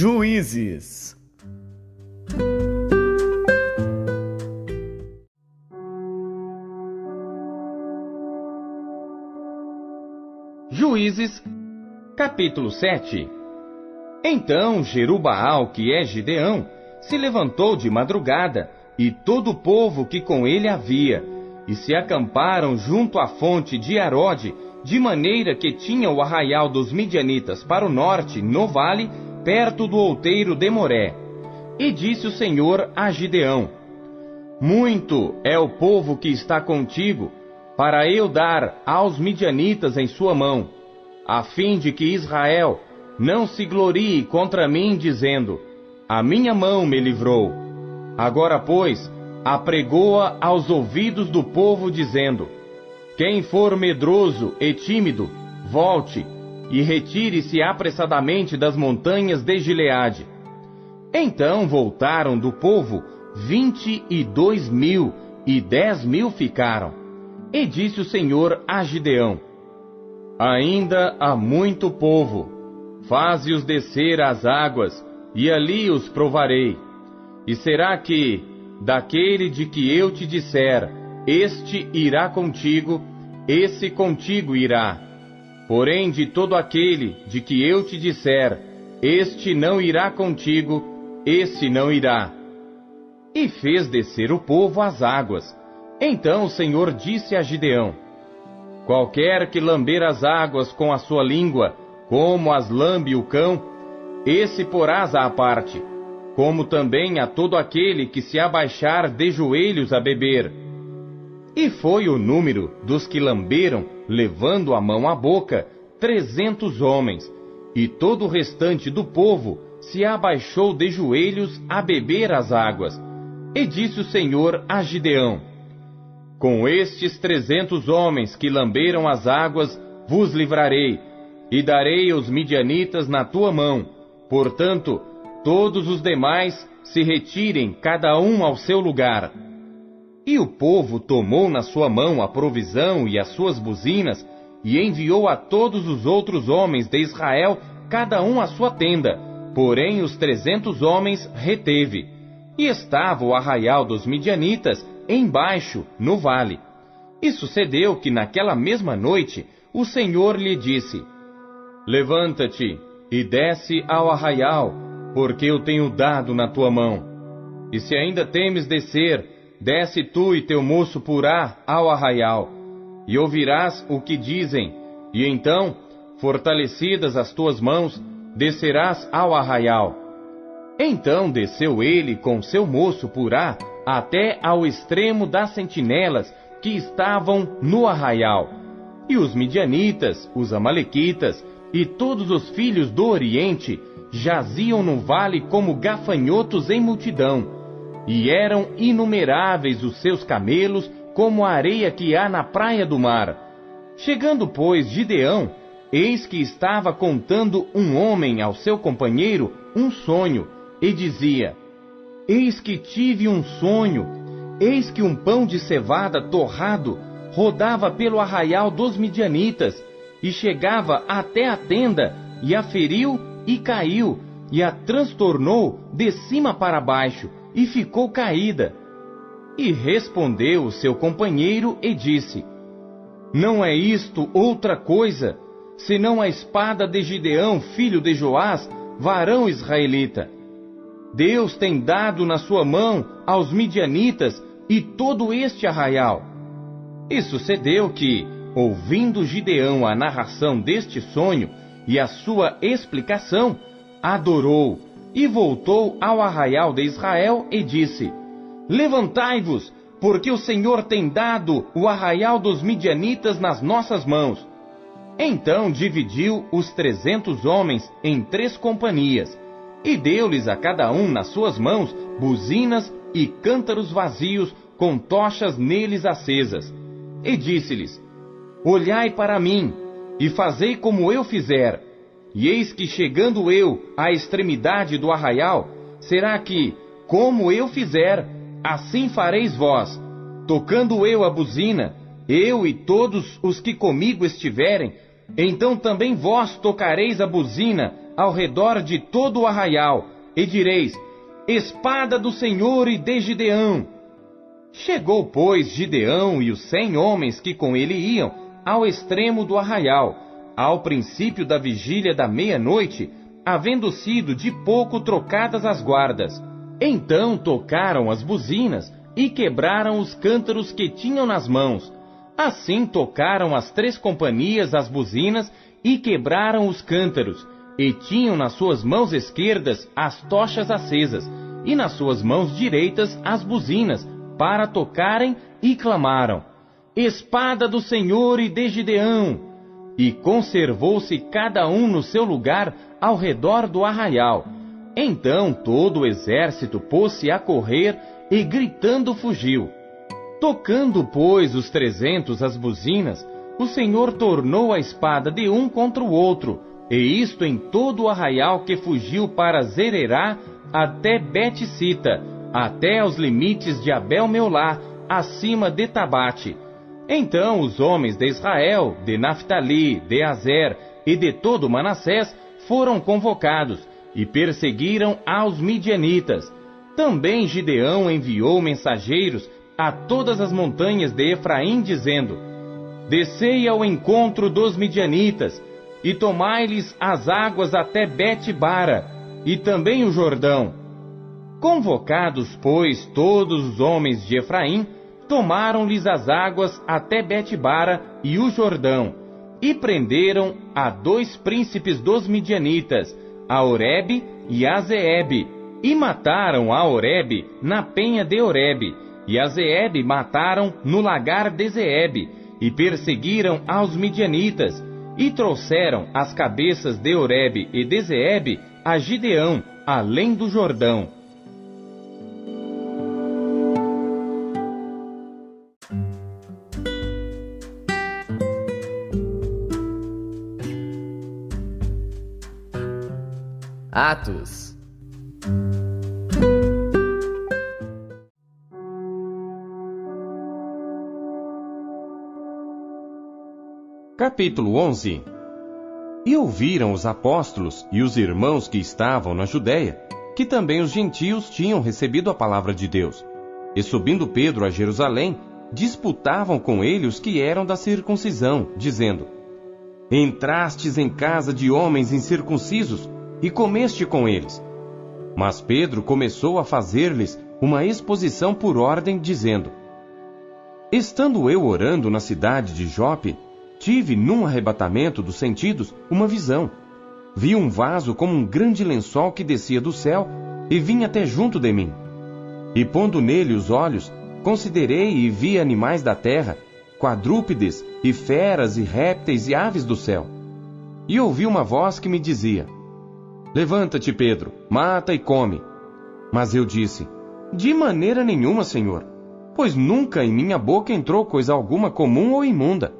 Juízes. Juízes, capítulo 7. Então Jerubaal, que é Gideão, se levantou de madrugada, e todo o povo que com ele havia, e se acamparam junto à fonte de Arode, de maneira que tinha o arraial dos midianitas para o norte, no vale, perto do outeiro de Moré. E disse o Senhor a Gideão: muito é o povo que está contigo, para eu dar aos midianitas em sua mão, a fim de que Israel não se glorie contra mim, dizendo: a minha mão me livrou. Agora, pois, apregoa aos ouvidos do povo, dizendo: quem for medroso e tímido, volte e retire-se apressadamente das montanhas de Gileade. Então voltaram do povo 22.000, e 10.000 ficaram. E disse o Senhor a Gideão: ainda há muito povo, faze-os descer às águas, e ali os provarei. E será que, daquele de que eu te disser, este irá contigo, esse contigo irá. Porém, de todo aquele de que eu te disser, este não irá contigo, esse não irá. E fez descer o povo às águas. Então o Senhor disse a Gideão: qualquer que lamber as águas com a sua língua, como as lambe o cão, esse porás à parte, como também a todo aquele que se abaixar de joelhos a beber. E foi o número dos que lamberam, levando a mão à boca, 300 homens, e todo o restante do povo se abaixou de joelhos a beber as águas. E disse o Senhor a Gideão: com estes 300 homens que lamberam as águas, vos livrarei, e darei os midianitas na tua mão. Portanto, todos os demais se retirem, cada um ao seu lugar. E o povo tomou na sua mão a provisão e as suas buzinas, e enviou a todos os outros homens de Israel, cada um à sua tenda. Porém os 300 homens reteve. E estava o arraial dos midianitas embaixo, no vale. E sucedeu que naquela mesma noite o Senhor lhe disse: levanta-te e desce ao arraial, porque eu tenho dado na tua mão. E se ainda temes descer, desce tu e teu moço Purá ao arraial, e ouvirás o que dizem, e então, fortalecidas as tuas mãos, descerás ao arraial. Então desceu ele com seu moço Purá até ao extremo das sentinelas que estavam no arraial. E os midianitas, os amalequitas e todos os filhos do Oriente jaziam no vale como gafanhotos em multidão. E eram inumeráveis os seus camelos, como a areia que há na praia do mar. Chegando, pois, Gideão, eis que estava contando um homem ao seu companheiro um sonho, e dizia: eis que tive um sonho, eis que um pão de cevada torrado rodava pelo arraial dos midianitas, e chegava até a tenda, e a feriu e caiu, e a transtornou de cima para baixo, e ficou caída. E respondeu o seu companheiro e disse: não é isto outra coisa, senão a espada de Gideão, filho de Joás, varão israelita. Deus tem dado na sua mão aos midianitas e todo este arraial. E sucedeu que, ouvindo Gideão a narração deste sonho e a sua explicação, adorou e voltou ao arraial de Israel e disse: levantai-vos, porque o Senhor tem dado o arraial dos midianitas nas nossas mãos. Então dividiu os 300 homens em 3 companhias, e deu-lhes a cada um nas suas mãos buzinas e cântaros vazios com tochas neles acesas. E disse-lhes: olhai para mim, e fazei como eu fizer. E eis que, chegando eu à extremidade do arraial, será que, como eu fizer, assim fareis vós. Tocando eu a buzina, eu e todos os que comigo estiverem, então também vós tocareis a buzina ao redor de todo o arraial, e direis: espada do Senhor e de Gideão. Chegou, pois, Gideão e os 100 homens que com ele iam ao extremo do arraial, ao princípio da vigília da meia-noite, havendo sido de pouco trocadas as guardas. Então tocaram as buzinas e quebraram os cântaros que tinham nas mãos. Assim tocaram as 3 companhias as buzinas e quebraram os cântaros, e tinham nas suas mãos esquerdas as tochas acesas, e nas suas mãos direitas as buzinas, para tocarem, e clamaram: espada do Senhor e de Gideão! E conservou-se cada um no seu lugar ao redor do arraial. Então todo o exército pôs-se a correr, e gritando fugiu. Tocando, pois, os 300 as buzinas, o Senhor tornou a espada de um contra o outro, e isto em todo o arraial que fugiu para Zererá até Bet-Sita, até aos limites de Abel-Meolá, acima de Tabate. Então os homens de Israel, de Naftali, de Azer e de todo Manassés foram convocados, e perseguiram aos midianitas. Também Gideão enviou mensageiros a todas as montanhas de Efraim, dizendo: descei ao encontro dos midianitas, e tomai-lhes as águas até Bet-bara, e também o Jordão. Convocados, pois, todos os homens de Efraim, tomaram-lhes as águas até Bet-bara e o Jordão, e prenderam a 2 príncipes dos midianitas, a Oreb e a Zeeb, e mataram a Oreb na penha de Oreb, e a Zeeb mataram no lagar de Zeeb, e perseguiram aos midianitas, e trouxeram as cabeças de Oreb e de Zeeb a Gideão, além do Jordão. Atos. Capítulo 11. E ouviram os apóstolos e os irmãos que estavam na Judéia, que também os gentios tinham recebido a palavra de Deus. E subindo Pedro a Jerusalém, disputavam com ele os que eram da circuncisão, dizendo: entrastes em casa de homens incircuncisos, e comeste com eles. Mas Pedro começou a fazer-lhes uma exposição por ordem, dizendo: estando eu orando na cidade de Jope, tive, num arrebatamento dos sentidos, uma visão. Vi um vaso como um grande lençol que descia do céu e vinha até junto de mim. E pondo nele os olhos, considerei e vi animais da terra, quadrúpedes e feras e répteis e aves do céu. E ouvi uma voz que me dizia: levanta-te, Pedro, mata e come. Mas eu disse: de maneira nenhuma, Senhor, pois nunca em minha boca entrou coisa alguma comum ou imunda.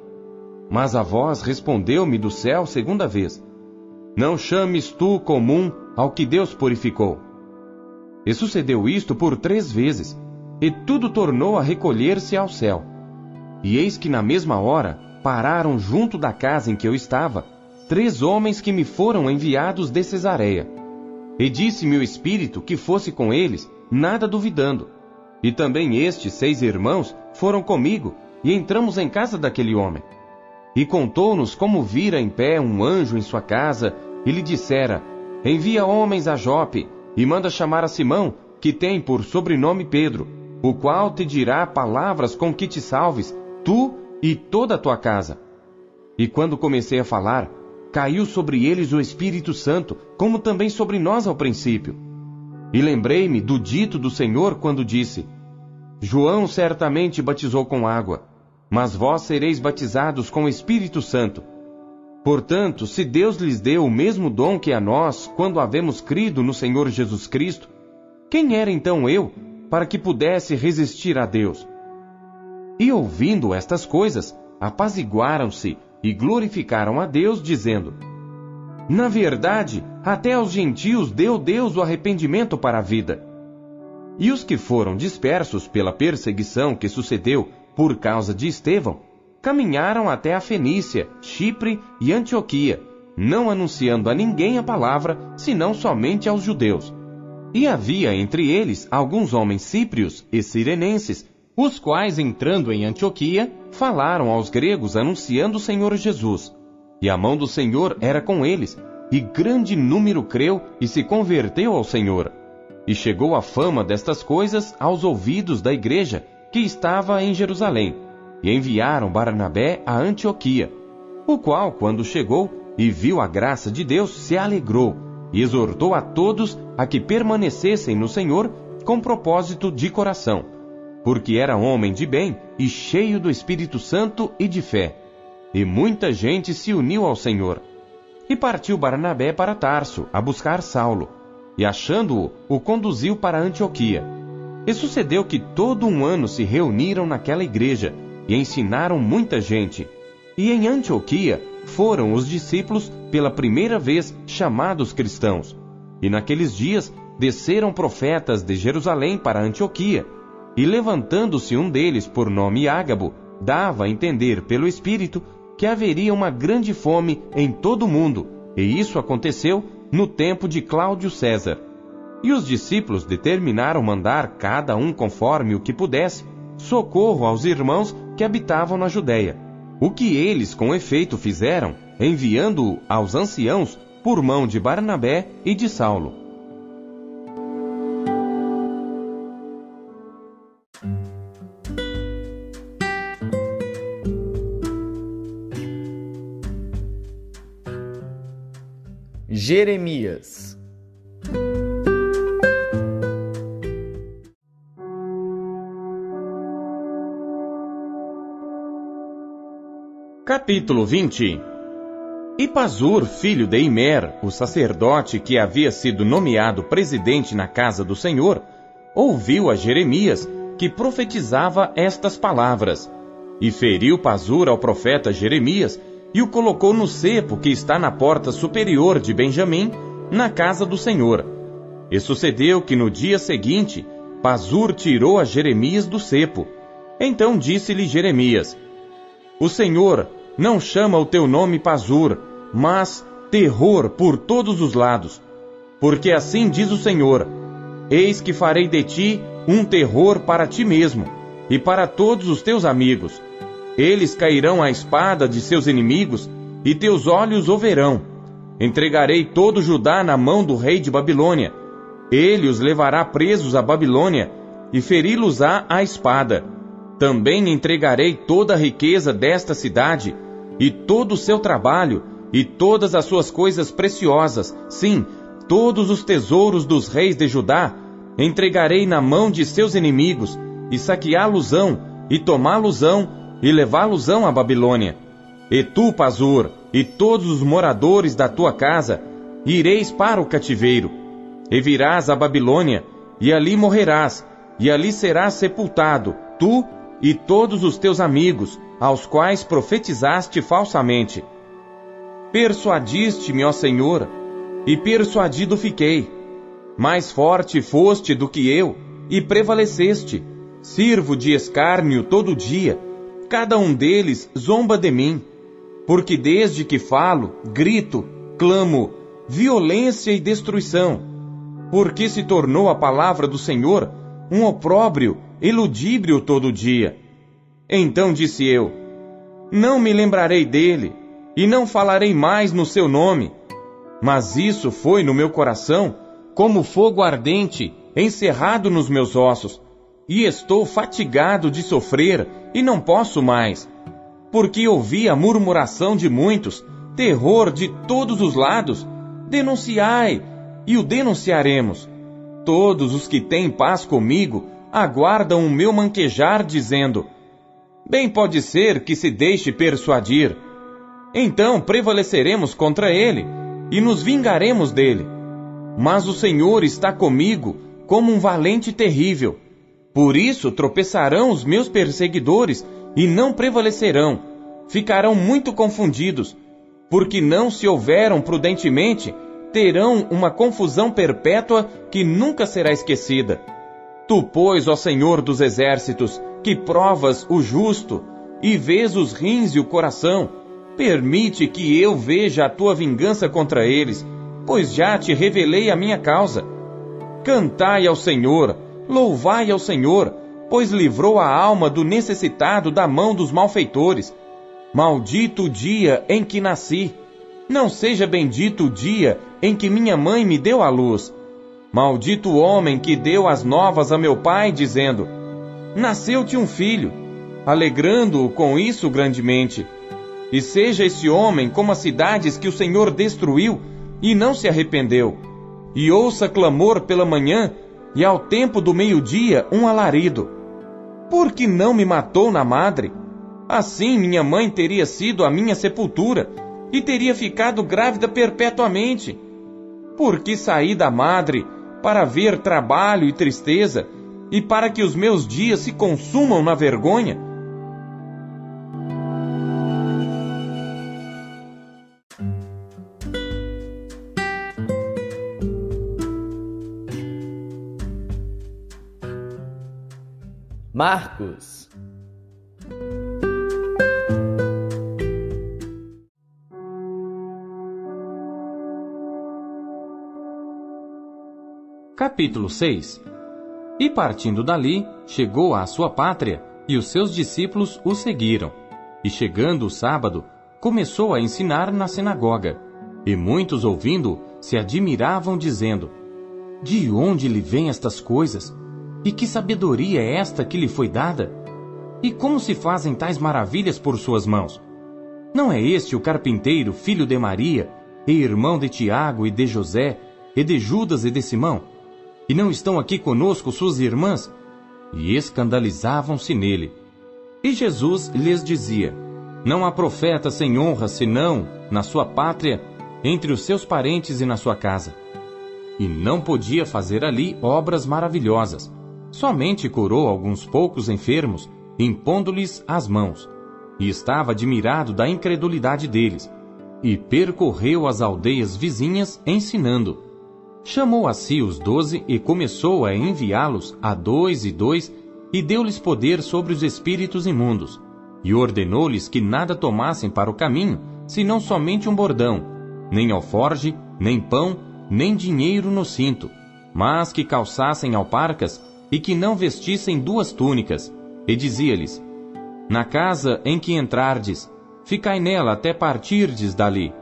Mas a voz respondeu-me do céu segunda vez: não chames tu comum ao que Deus purificou. E sucedeu isto por 3 vezes, e tudo tornou a recolher-se ao céu. E eis que na mesma hora pararam junto da casa em que eu estava 3 homens que me foram enviados de Cesareia. E disse-me o Espírito que fosse com eles, nada duvidando. E também estes 6 irmãos foram comigo, e entramos em casa daquele homem. E contou-nos como vira em pé um anjo em sua casa, e lhe dissera: envia homens a Jope, e manda chamar a Simão, que tem por sobrenome Pedro, o qual te dirá palavras com que te salves, tu e toda a tua casa. E quando comecei a falar, caiu sobre eles o Espírito Santo, como também sobre nós ao princípio. E lembrei-me do dito do Senhor quando disse: João certamente batizou com água, mas vós sereis batizados com o Espírito Santo. Portanto, se Deus lhes deu o mesmo dom que a nós, quando havemos crido no Senhor Jesus Cristo, quem era então eu, para que pudesse resistir a Deus? E ouvindo estas coisas, apaziguaram-se e glorificaram a Deus, dizendo: na verdade, até aos gentios deu Deus o arrependimento para a vida. E os que foram dispersos pela perseguição que sucedeu por causa de Estevão, caminharam até a Fenícia, Chipre e Antioquia, não anunciando a ninguém a palavra, senão somente aos judeus. E havia entre eles alguns homens síprios e cirenenses, os quais, entrando em Antioquia, falaram aos gregos anunciando o Senhor Jesus. E a mão do Senhor era com eles, e grande número creu e se converteu ao Senhor. E chegou a fama destas coisas aos ouvidos da igreja que estava em Jerusalém, e enviaram Barnabé a Antioquia, o qual, quando chegou e viu a graça de Deus, se alegrou, e exortou a todos a que permanecessem no Senhor com propósito de coração, porque era homem de bem e cheio do Espírito Santo e de fé. E muita gente se uniu ao Senhor. E partiu Barnabé para Tarso, a buscar Saulo, e achando-o, o conduziu para Antioquia. E sucedeu que todo um ano se reuniram naquela igreja, e ensinaram muita gente. E em Antioquia foram os discípulos pela primeira vez chamados cristãos. E naqueles dias desceram profetas de Jerusalém para Antioquia, e levantando-se um deles por nome Ágabo, dava a entender pelo Espírito que haveria uma grande fome em todo o mundo, e isso aconteceu no tempo de Cláudio César. E os discípulos determinaram mandar, cada um conforme o que pudesse, socorro aos irmãos que habitavam na Judéia. O que eles com efeito fizeram, enviando-o aos anciãos por mão de Barnabé e de Saulo. Jeremias. Capítulo 20. E Pazur, filho de Imer, o sacerdote que havia sido nomeado presidente na casa do Senhor, ouviu a Jeremias, que profetizava estas palavras. E feriu Pazur ao profeta Jeremias, e o colocou no cepo que está na porta superior de Benjamim, na casa do Senhor. E sucedeu que no dia seguinte, Pazur tirou a Jeremias do cepo. Então disse-lhe Jeremias: O Senhor não chama o teu nome Pazur, mas terror por todos os lados. Porque assim diz o Senhor: Eis que farei de ti um terror para ti mesmo, e para todos os teus amigos. Eles cairão à espada de seus inimigos, e teus olhos o verão. Entregarei todo Judá na mão do rei de Babilônia. Ele os levará presos à Babilônia, e feri-los-á à espada. Também entregarei toda a riqueza desta cidade, e todo o seu trabalho, e todas as suas coisas preciosas, sim, todos os tesouros dos reis de Judá, entregarei na mão de seus inimigos, e saqueá-los-ão, e tomá-los-ão, e levá-los-ão à Babilônia. E tu, Pazur, e todos os moradores da tua casa, ireis para o cativeiro, e virás à Babilônia, e ali morrerás, e ali serás sepultado, tu e todos os teus amigos, aos quais profetizaste falsamente. Persuadiste-me, ó Senhor, e persuadido fiquei. Mais forte foste do que eu, e prevaleceste. Sirvo de escárnio todo dia, cada um deles zomba de mim. Porque desde que falo, grito, clamo, violência e destruição. Porque se tornou a palavra do Senhor um opróbrio e ludíbrio todo dia. Então disse eu: Não me lembrarei dele, e não falarei mais no seu nome. Mas isso foi no meu coração, como fogo ardente, encerrado nos meus ossos, e estou fatigado de sofrer, e não posso mais. Porque ouvi a murmuração de muitos, terror de todos os lados. Denunciai, e o denunciaremos. Todos os que têm paz comigo aguardam o meu manquejar, dizendo: Bem pode ser que se deixe persuadir. Então prevaleceremos contra ele, e nos vingaremos dele. Mas o Senhor está comigo como um valente terrível. Por isso tropeçarão os meus perseguidores, e não prevalecerão. Ficarão muito confundidos, porque não se houveram prudentemente, terão uma confusão perpétua que nunca será esquecida. Tu, pois, ó Senhor dos exércitos, que provas o justo, e vês os rins e o coração, Permite que eu veja a tua vingança contra eles, pois já te revelei a minha causa. Cantai ao Senhor, louvai ao Senhor, pois livrou a alma do necessitado da mão dos malfeitores. Maldito o dia em que nasci. Não seja bendito o dia em que minha mãe me deu à luz. Maldito o homem que deu as novas a meu pai, dizendo: nasceu-te um filho, alegrando-o com isso grandemente. E seja esse homem como as cidades que o Senhor destruiu e não se arrependeu. E ouça clamor pela manhã, e ao tempo do meio-dia um alarido. Por que não me matou na madre? Assim minha mãe teria sido a minha sepultura, e teria ficado grávida perpetuamente. Porque saí da madre para ver trabalho e tristeza, e para que os meus dias se consumam na vergonha? Marcos. Capítulo 6. E partindo dali, chegou à sua pátria, e os seus discípulos o seguiram. E chegando o sábado, começou a ensinar na sinagoga. E muitos ouvindo, se admiravam, dizendo: de onde lhe vêm estas coisas? E que sabedoria é esta que lhe foi dada? E como se fazem tais maravilhas por suas mãos? Não é este o carpinteiro, filho de Maria, e irmão de Tiago e de José, e de Judas e de Simão? E não estão aqui conosco suas irmãs? E escandalizavam-se nele. E Jesus lhes dizia: não há profeta sem honra, senão na sua pátria, entre os seus parentes e na sua casa. E não podia fazer ali obras maravilhosas. Somente curou alguns poucos enfermos, impondo-lhes as mãos. E estava admirado da incredulidade deles. E percorreu as aldeias vizinhas, ensinando. Chamou a si os 12 e começou a enviá-los a 2 e 2, e deu-lhes poder sobre os espíritos imundos. E ordenou-lhes que nada tomassem para o caminho, senão somente um bordão, nem alforge, nem pão, nem dinheiro no cinto, mas que calçassem alparcas e que não vestissem 2 túnicas. E dizia-lhes: na casa em que entrardes, ficai nela até partirdes dali.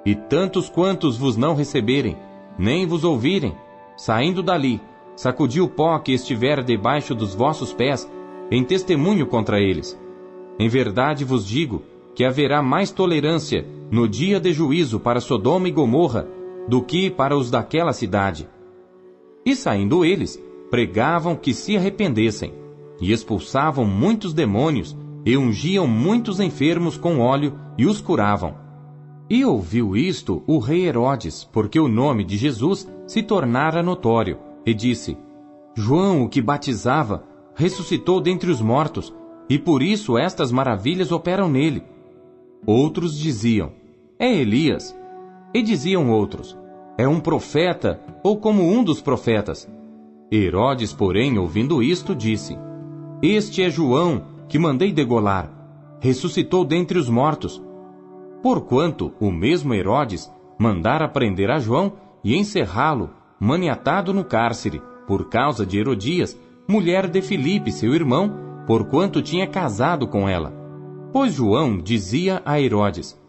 E tantos quantos vos não receberem, nem vos ouvirem, saindo dali, sacudi o pó que estiver debaixo dos vossos pés, em testemunho contra eles. Em verdade vos digo que haverá mais tolerância no dia de juízo para Sodoma e Gomorra do que para os daquela cidade. E saindo eles, pregavam que se arrependessem, e expulsavam muitos demônios, e ungiam muitos enfermos com óleo, e os curavam. E ouviu isto o rei Herodes, porque o nome de Jesus se tornara notório, e disse: João, o que batizava, ressuscitou dentre os mortos, e por isso estas maravilhas operam nele. Outros diziam: é Elias. E diziam outros: é um profeta, ou como um dos profetas. Herodes, porém, ouvindo isto, disse: este é João, que mandei degolar. Ressuscitou dentre os mortos. Porquanto o mesmo Herodes mandara prender a João e encerrá-lo, maniatado no cárcere, por causa de Herodias, mulher de Filipe, seu irmão, porquanto tinha casado com ela. Pois João dizia a Herodes: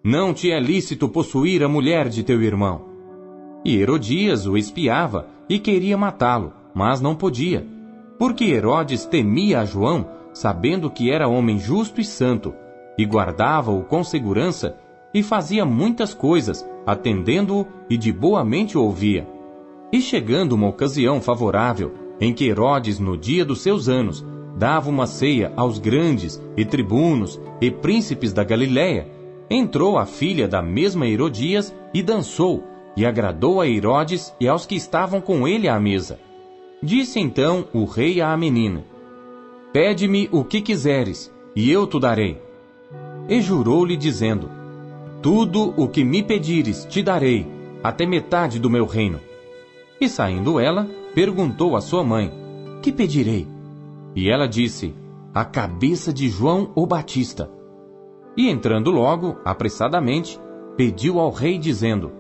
não te é lícito possuir a mulher de teu irmão. E Herodias o espiava e queria matá-lo, mas não podia, porque Herodes temia a João, sabendo que era homem justo e santo, e guardava-o com segurança, e fazia muitas coisas, atendendo-o e de boa mente o ouvia. E chegando uma ocasião favorável, em que Herodes, no dia dos seus anos, dava uma ceia aos grandes, e tribunos, e príncipes da Galiléia, entrou a filha da mesma Herodias e dançou, e agradou a Herodes e aos que estavam com ele à mesa. Disse então o rei à menina: pede-me o que quiseres, e eu te darei. E jurou-lhe, dizendo: tudo o que me pedires te darei, até metade do meu reino. E saindo ela, perguntou à sua mãe: que pedirei? E ela disse: a cabeça de João o Batista. E entrando logo, apressadamente, pediu ao rei dizendo: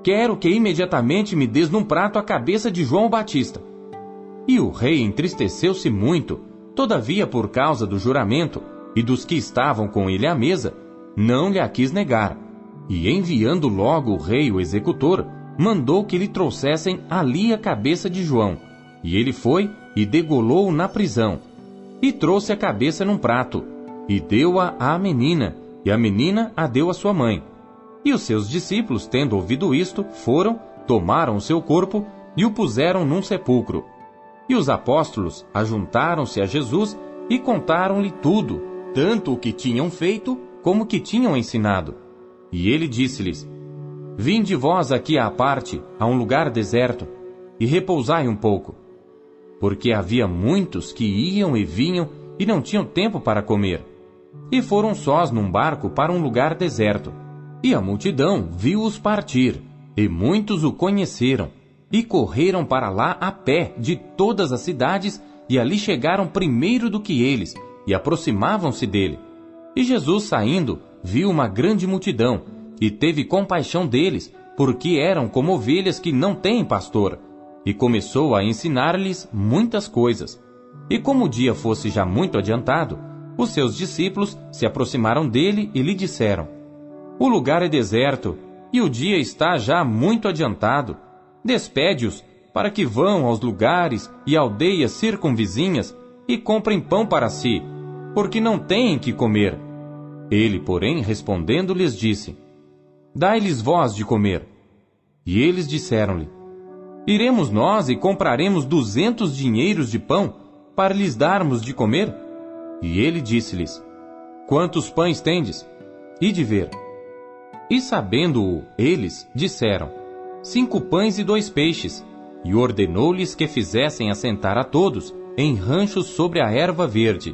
quero que imediatamente me des num prato a cabeça de João Batista. E o rei entristeceu-se muito, todavia por causa do juramento e dos que estavam com ele à mesa, não lhe a quis negar. E enviando logo o rei o executor, mandou que lhe trouxessem ali a cabeça de João. E ele foi e degolou-o na prisão. E trouxe a cabeça num prato, e deu-a à menina, e a menina a deu à sua mãe. E os seus discípulos, tendo ouvido isto, foram, tomaram o seu corpo e o puseram num sepulcro. E os apóstolos ajuntaram-se a Jesus e contaram-lhe tudo, tanto o que tinham feito como o que tinham ensinado. E ele disse-lhes: vinde vós aqui à parte, a um lugar deserto, e repousai um pouco. Porque havia muitos que iam e vinham e não tinham tempo para comer. E foram sós num barco para um lugar deserto. E a multidão viu-os partir, e muitos o conheceram, e correram para lá a pé de todas as cidades, e ali chegaram primeiro do que eles, e aproximavam-se dele. E Jesus, saindo, viu uma grande multidão, e teve compaixão deles, porque eram como ovelhas que não têm pastor, e começou a ensinar-lhes muitas coisas. E como o dia fosse já muito adiantado, os seus discípulos se aproximaram dele e lhe disseram: o lugar é deserto, e o dia está já muito adiantado. Despede-os, para que vão aos lugares e aldeias circunvizinhas e comprem pão para si, porque não têm que comer. Ele, porém, respondendo, lhes disse: dai-lhes vós de comer. E eles disseram-lhe: iremos nós e compraremos 200 dinheiros de pão, para lhes darmos de comer? E ele disse-lhes: quantos pães tendes? Ide ver. E sabendo-o eles, disseram: 5 pães e 2 peixes. E ordenou-lhes que fizessem assentar a todos em ranchos sobre a erva verde.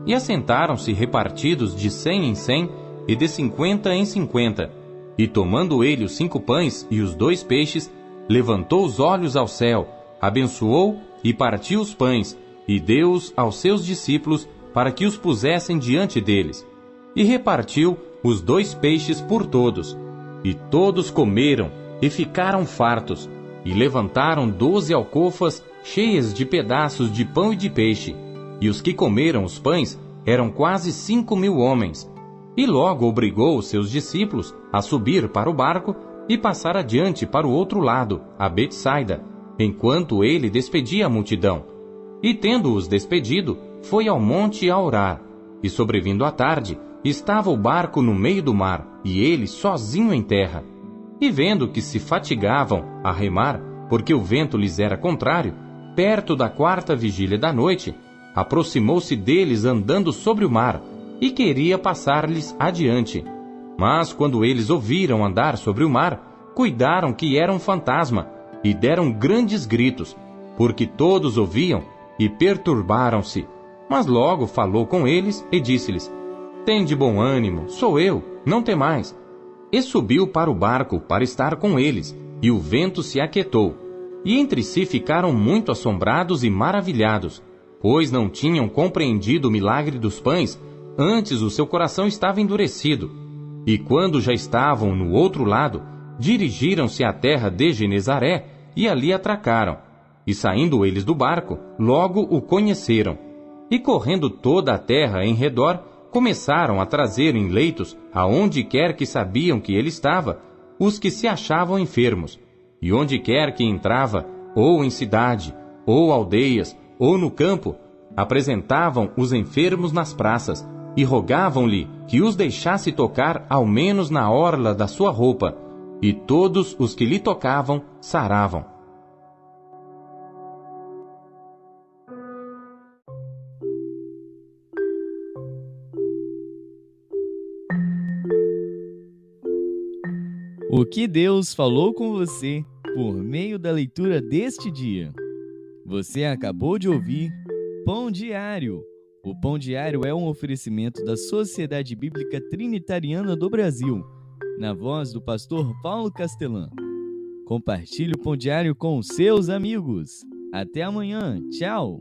E assentaram-se repartidos de 100 em 100 e de 50 em 50. E tomando ele os 5 pães e os 2 peixes, levantou os olhos ao céu, abençoou e partiu os pães, e deu-os aos seus discípulos para que os pusessem diante deles. E repartiu os 2 peixes por todos. E todos comeram e ficaram fartos, e levantaram 12 alcofas cheias de pedaços de pão e de peixe. E os que comeram os pães eram quase 5.000 homens. E logo obrigou os seus discípulos a subir para o barco e passar adiante para o outro lado, a Betsaida, enquanto ele despedia a multidão. E tendo-os despedido, foi ao monte a orar. E sobrevindo à tarde, estava o barco no meio do mar, e ele sozinho em terra. E vendo que se fatigavam a remar, porque o vento lhes era contrário, perto da 4ª vigília da noite, aproximou-se deles andando sobre o mar, e queria passar-lhes adiante. Mas quando eles ouviram andar sobre o mar, cuidaram que era um fantasma, e deram grandes gritos, porque todos ouviam, e perturbaram-se. Mas logo falou com eles e disse-lhes: tende bom ânimo, sou eu, não temais. E subiu para o barco para estar com eles, e o vento se aquietou. E entre si ficaram muito assombrados e maravilhados, pois não tinham compreendido o milagre dos pães, antes o seu coração estava endurecido. E quando já estavam no outro lado, dirigiram-se à terra de Genezaré, e ali atracaram. E saindo eles do barco, logo o conheceram. E correndo toda a terra em redor, começaram a trazer em leitos, aonde quer que sabiam que ele estava, os que se achavam enfermos. E onde quer que entrava, ou em cidade, ou aldeias, ou no campo, apresentavam os enfermos nas praças, e rogavam-lhe que os deixasse tocar ao menos na orla da sua roupa, e todos os que lhe tocavam saravam. O que Deus falou com você por meio da leitura deste dia? Você acabou de ouvir Pão Diário. O Pão Diário é um oferecimento da Sociedade Bíblica Trinitariana do Brasil, na voz do pastor Paulo Castelã. Compartilhe o Pão Diário com os seus amigos. Até amanhã. Tchau!